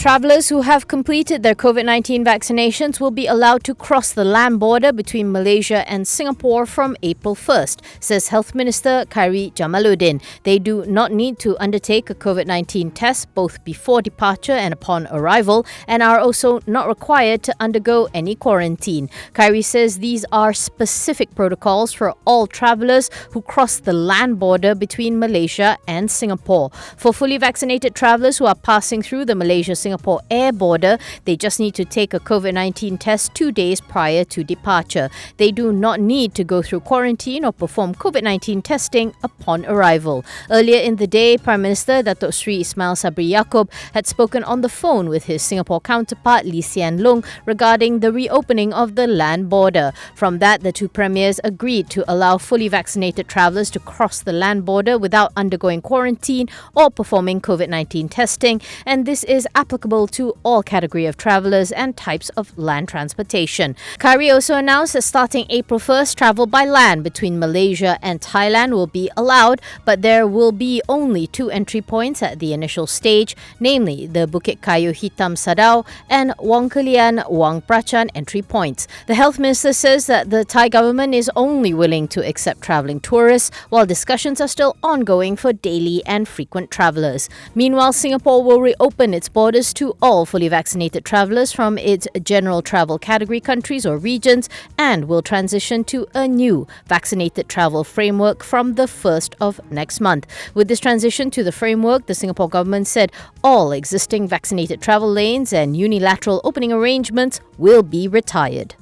Travellers who have completed their COVID-19 vaccinations will be allowed to cross the land border between Malaysia and Singapore from April 1st, says Health Minister Khair Jamaluddin. They do not need to undertake a COVID-19 test both before departure and upon arrival, and are also not required to undergo any quarantine. Khair says these are specific protocols for all travellers who cross the land border between Malaysia and Singapore. For fully vaccinated travellers who are passing through the Malaysia-Singapore air border, they just need to take a COVID-19 test 2 days prior to departure. They do not need to go through quarantine or perform COVID-19 testing upon arrival. Earlier in the day, Prime Minister Datuk Sri Ismail Sabri Yaakob had spoken on the phone with his Singapore counterpart Lee Hsien Loong regarding the reopening of the land border. From that, the two premiers agreed to allow fully vaccinated travellers to cross the land border without undergoing quarantine or performing COVID-19 testing, and this is applicable to all category of travellers and types of land transportation. Khair also announced that starting April 1st, travel by land between Malaysia and Thailand will be allowed, but there will be only 2 entry points at the initial stage, namely the Bukit Kayu Hitam Sadao and Wang Kelian Wang Prachan entry points. The Health Minister says that the Thai government is only willing to accept travelling tourists, while discussions are still ongoing for daily and frequent travellers. Meanwhile, Singapore will reopen its borders to all fully vaccinated travellers from its general travel category countries or regions and will transition to a new vaccinated travel framework from the 1st of next month. With this transition to the framework, the Singapore government said all existing vaccinated travel lanes and unilateral opening arrangements will be retired.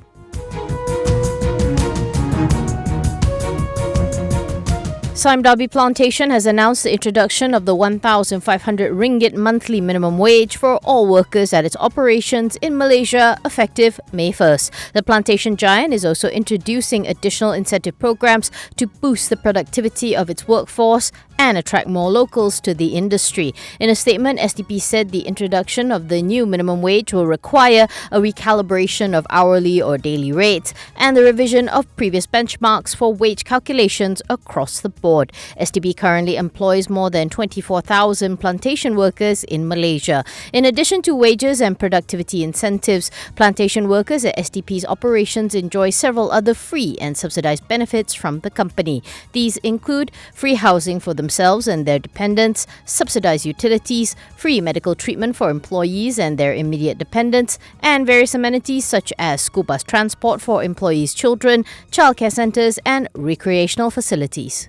Sime Darby Plantation has announced the introduction of the 1,500 ringgit monthly minimum wage for all workers at its operations in Malaysia effective May 1st. The plantation giant is also introducing additional incentive programs to boost the productivity of its workforce and attract more locals to the industry. In a statement, SDP said the introduction of the new minimum wage will require a recalibration of hourly or daily rates and the revision of previous benchmarks for wage calculations across the board. SDP currently employs more than 24,000 plantation workers in Malaysia. In addition to wages and productivity incentives, plantation workers at SDP's operations enjoy several other free and subsidized benefits from the company. These include free housing for themselves and their dependents, subsidized utilities, free medical treatment for employees and their immediate dependents, and various amenities such as school bus transport for employees' children, childcare centres and recreational facilities.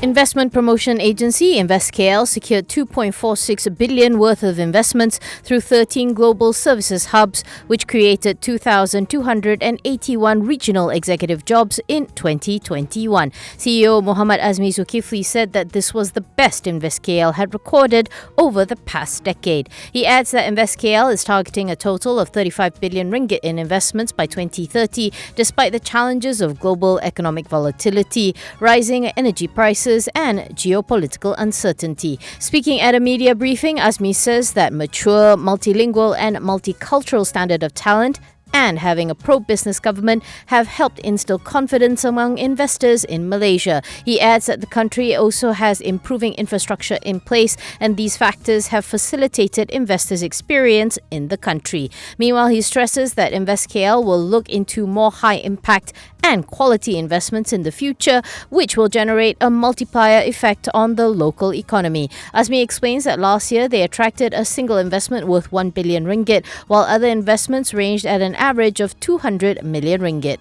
Investment promotion agency InvestKL secured 2.46 billion worth of investments through 13 global services hubs, which created 2,281 regional executive jobs in 2021. CEO Muhammad Azmi Zulkifli said that this was the best InvestKL had recorded over the past decade. He adds that InvestKL is targeting a total of 35 billion ringgit in investments by 2030, despite the challenges of global economic volatility, rising energy prices, and geopolitical uncertainty. Speaking at a media briefing, Azmi says that mature, multilingual and multicultural standard of talent and having a pro-business government have helped instill confidence among investors in Malaysia. He adds that the country also has improving infrastructure in place, and these factors have facilitated investors' experience in the country. Meanwhile, he stresses that InvestKL will look into more high-impact and quality investments in the future, which will generate a multiplier effect on the local economy. Azmi explains that last year they attracted a single investment worth 1 billion ringgit, while other investments ranged at an average of 200 million ringgit.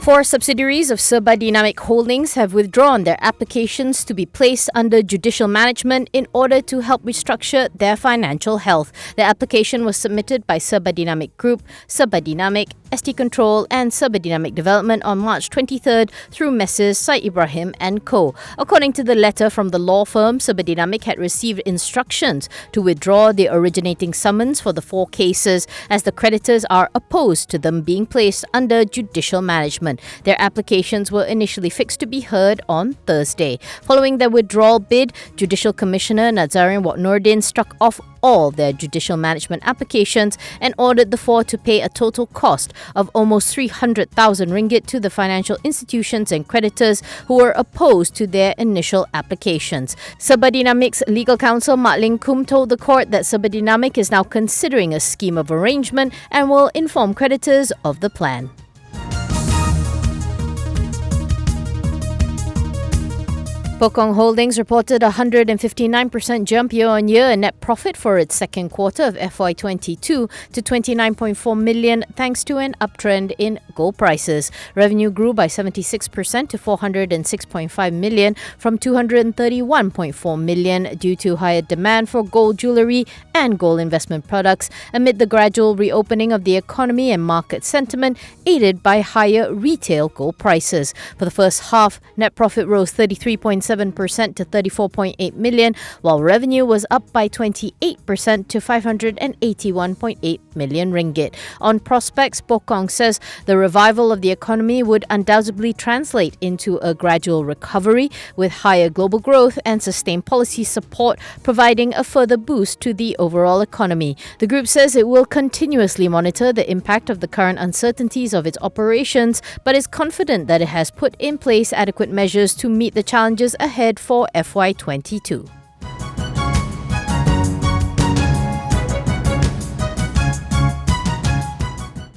4 subsidiaries of Serba Dynamic Holdings have withdrawn their applications to be placed under judicial management in order to help restructure their financial health. The application was submitted by Serba Dinamik Group, Serba Dynamic, ST Control and Serba Dynamic Development on March 23rd through Messrs. Syed Ibrahim and Co. According to the letter from the law firm, Serba Dynamic had received instructions to withdraw the originating summons for the 4 cases as the creditors are opposed to them being placed under judicial management. Their applications were initially fixed to be heard on Thursday. Following their withdrawal bid, Judicial Commissioner Nazarin Wak Nordin struck off all their judicial management applications and ordered the four to pay a total cost of almost 300,000 ringgit to the financial institutions and creditors who were opposed to their initial applications. Serba Dinamik's legal counsel Mak Ling Kum told the court that Serba Dinamik is now considering a scheme of arrangement and will inform creditors of the plan. Pokkong Holdings reported a 159% jump year-on-year in net profit for its second quarter of FY22 to 29.4 million thanks to an uptrend in gold prices. Revenue grew by 76% to 406.5 million from 231.4 million due to higher demand for gold jewellery and gold investment products amid the gradual reopening of the economy and market sentiment aided by higher retail gold prices. For the first half, net profit rose 33.7% to 34.8 million, while revenue was up by 28% to 581.8 million ringgit. On prospects, Pokkong says the revival of the economy would undoubtedly translate into a gradual recovery with higher global growth and sustained policy support, providing a further boost to the overall economy. The group says it will continuously monitor the impact of the current uncertainties of its operations, but is confident that it has put in place adequate measures to meet the challenges ahead for FY22.